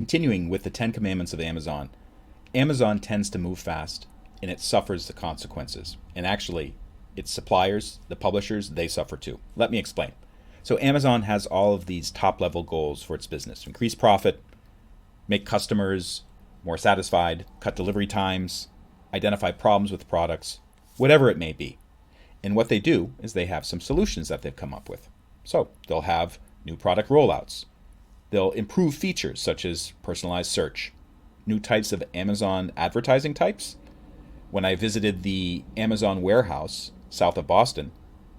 Continuing with the 10 commandments of Amazon, Amazon tends to move fast and it suffers the consequences. And actually, its suppliers, the publishers, they suffer too. Let me explain. So Amazon has all of these top level goals for its business: increase profit, make customers more satisfied, cut delivery times, identify problems with products, whatever it may be. And what they do is they have some solutions that they've come up with. So they'll have new product rollouts. They'll improve features such as personalized search, new types of Amazon advertising types. When I visited the Amazon warehouse south of Boston,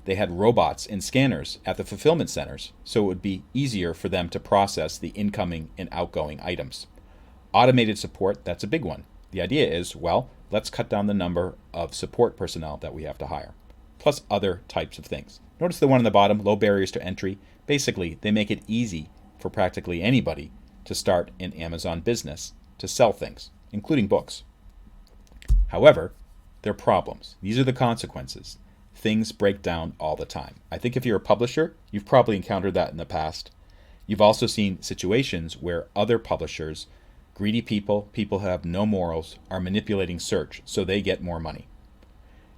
they had robots and scanners at the fulfillment centers, so it would be easier for them to process the incoming and outgoing items. Automated support, that's a big one. The idea is, well, let's cut down the number of support personnel that we have to hire, plus other types of things. Notice the one on the bottom, low barriers to entry. Basically, they make it easy for practically anybody to start an Amazon business to sell things, including books. However, there are problems. These are the consequences. Things break down all the time. I think if you're a publisher, you've probably encountered that in the past. You've also seen situations where other publishers, greedy people, people who have no morals, are manipulating search so they get more money.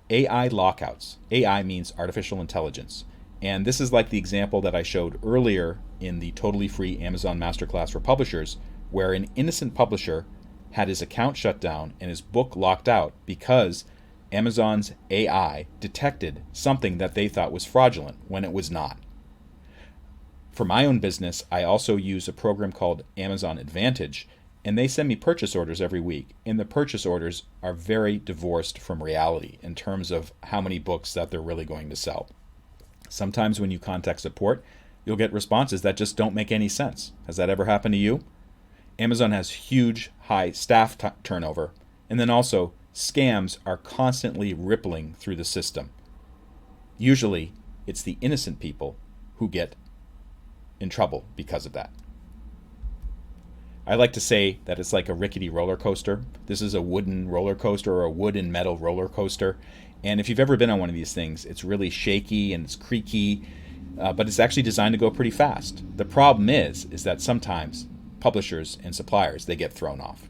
AI lockouts. AI means artificial intelligence. And this is like the example that I showed earlier in the totally free Amazon Masterclass for publishers, where an innocent publisher had his account shut down and his book locked out because Amazon's AI detected something that they thought was fraudulent when it was not. For my own business, I also use a program called Amazon Advantage, and they send me purchase orders every week. And the purchase orders are very divorced from reality in terms of how many books that they're really going to sell. Sometimes when you contact support, you'll get responses that just don't make any sense. Has that ever happened to you? Amazon has huge, high staff turnover, and then also scams are constantly rippling through the system. Usually, it's the innocent people who get in trouble because of that. I like to say that it's like a rickety roller coaster. This is a wooden roller coaster or a wood and metal roller coaster. And if you've ever been on one of these things, it's really shaky and it's creaky, but it's actually designed to go pretty fast. The problem is that sometimes publishers and suppliers, they get thrown off.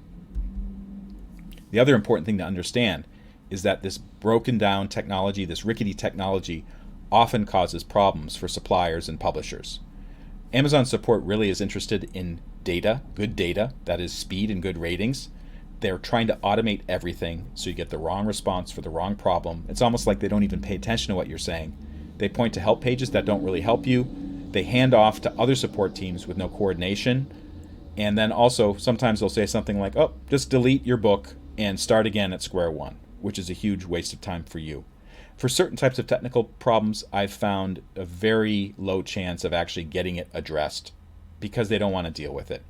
The other important thing to understand is that this broken down technology, this rickety technology, often causes problems for suppliers and publishers. Amazon support really is interested in data, good data, that is speed and good ratings. They're trying to automate everything so you get the wrong response for the wrong problem. It's almost like they don't even pay attention to what you're saying. They point to help pages that don't really help you. They hand off to other support teams with no coordination. And then also sometimes they'll say something like, oh, just delete your book and start again at square one, which is a huge waste of time for you. For certain types of technical problems, I've found a very low chance of actually getting it addressed because they don't want to deal with it.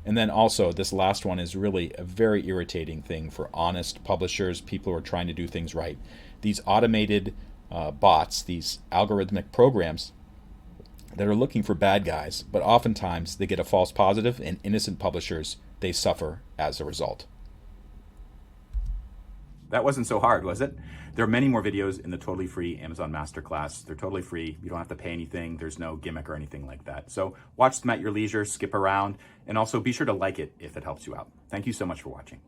And then also, this last one is really a very irritating thing for honest publishers, people who are trying to do things right. These automated bots, these algorithmic programs that are looking for bad guys, but oftentimes they get a false positive, and innocent publishers, they suffer as a result. That wasn't so hard, was it? There are many more videos in the totally free Amazon Masterclass. They're totally free. You don't have to pay anything. There's no gimmick or anything like that. So watch them at your leisure, skip around, and also be sure to like it if it helps you out. Thank you so much for watching.